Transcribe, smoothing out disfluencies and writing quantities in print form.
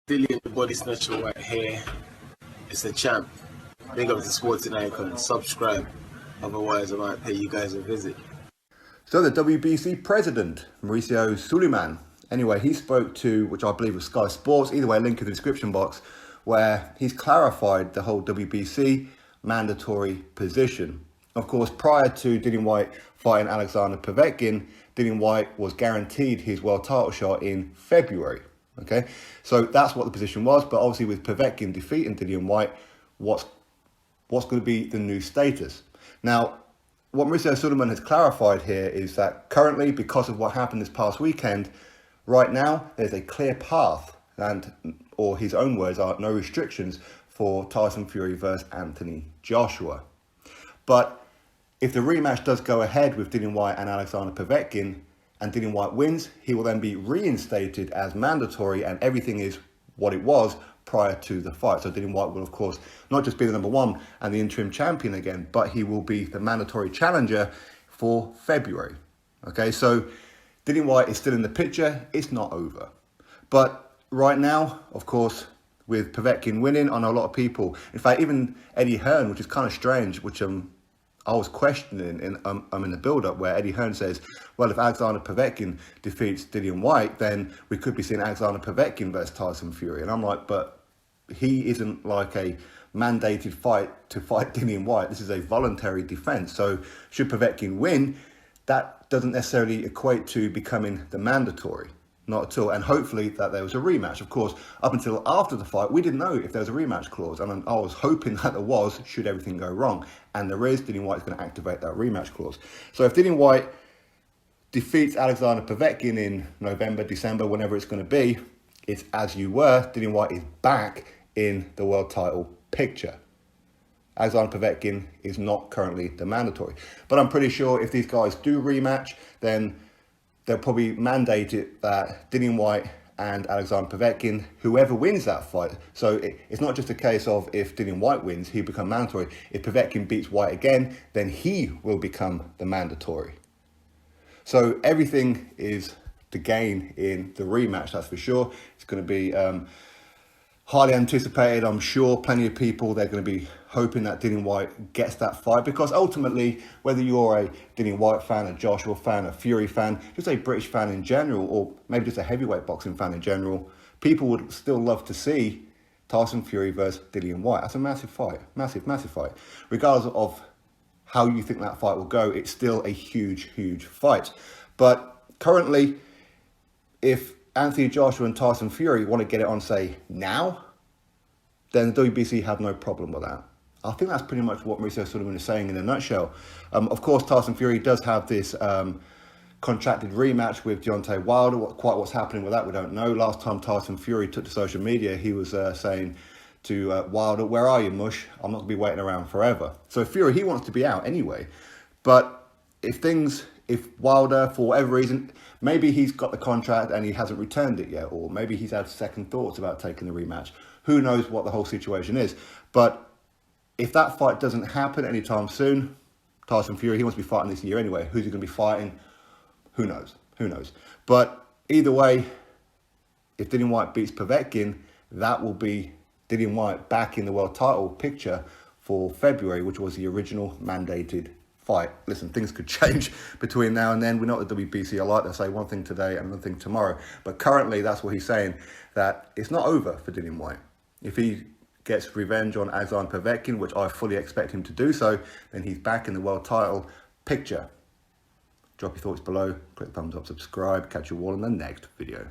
Dillian the Body Snatcher right here. It's a champ. Big up to Sporting Icon. Subscribe. Otherwise, I might pay you guys a visit. So the WBC President Mauricio Sulaiman. Anyway, he spoke to, which I believe was Sky Sports. Either way, link in the description box, where he's clarified the whole WBC mandatory position. Of course, prior to Dillian Whyte fighting Alexander Povetkin, Dillian Whyte was guaranteed his world title shot in February. Okay, so that's what the position was. But obviously, with Povetkin defeating Dillian Whyte, what's going to be the new status? Now, what Mauricio Sulaiman has clarified here is that currently, because of what happened this past weekend, right now there's a clear path, and, or his own words are, no restrictions for Tyson Fury versus Anthony Joshua. But if the rematch does go ahead with Dillian Whyte and Alexander Povetkin, and Dillian Whyte wins, he will then be reinstated as mandatory, and everything is what it was prior to the fight. So Dillian Whyte will, of course, not just be the number one and the interim champion again, but he will be the mandatory challenger for February. Okay, so Dillian Whyte is still in the picture. It's not over. But right now, of course, with Povetkin winning, I know a lot of people, in fact, even Eddie Hearn, which is kind of strange, which I was questioning in the build-up, where Eddie Hearn says, well, if Alexander Povetkin defeats Dillian Whyte, then we could be seeing Alexander Povetkin versus Tyson Fury. And I'm like, but he isn't like a mandated fight to fight Dillian Whyte. This is a voluntary defense. So should Povetkin win, that doesn't necessarily equate to becoming the mandatory. Not at all. And hopefully that there was a rematch. Of course, up until after the fight, we didn't know if there was a rematch clause. And I was hoping that there was, should everything go wrong. And there is. Dillian Whyte is going to activate that rematch clause. So if Dillian Whyte defeats Alexander Povetkin in November, December, whenever it's going to be, it's as you were. Dillian Whyte is back in the world title picture. Alexander Povetkin is not currently the mandatory. But I'm pretty sure if these guys do rematch, then they'll probably mandate it that Dillian Whyte and Alexander Povetkin, whoever wins that fight. So it's not just a case of if Dillian Whyte wins, he'll become mandatory. If Povetkin beats Whyte again, then he will become the mandatory. So everything is to gain in the rematch, that's for sure. It's going to be highly anticipated, I'm sure. Plenty of people, they're going to be hoping that Dillian Whyte gets that fight, because ultimately, whether you're a Dillian Whyte fan, a Joshua fan, a Fury fan, just a British fan in general, or maybe just a heavyweight boxing fan in general, people would still love to see Tyson Fury versus Dillian Whyte. That's a massive fight, massive fight. Regardless of how you think that fight will go, it's still a huge fight. But currently, if Anthony Joshua and Tyson Fury want to get it on, say, now, then the WBC have no problem with that. I think that's pretty much what Mauricio Sulaiman is saying in a nutshell. Of course, Tyson Fury does have this contracted rematch with Deontay Wilder. What's happening with that, we don't know. Last time Tyson Fury took to social media, he was saying to Wilder, where are you, mush? I'm not going to be waiting around forever. So Fury, he wants to be out anyway. But if Wilder, for whatever reason, maybe he's got the contract and he hasn't returned it yet, or maybe he's had second thoughts about taking the rematch. Who knows what the whole situation is. But if that fight doesn't happen anytime soon, Tyson Fury, he wants to be fighting this year anyway. Who's he going to be fighting? Who knows? But either way, if Dillian Whyte beats Povetkin, that will be Dillian Whyte back in the world title picture for February, which was the original mandated fight. Listen, things could change between now and then. We know at the WBC, I like to say one thing today and another thing tomorrow. But currently, that's what he's saying, that it's not over for Dillian Whyte. If he gets revenge on Alexander Povetkin, which I fully expect him to do so, then he's back in the world title picture. Drop your thoughts below, click thumbs up, subscribe, catch you all in the next video.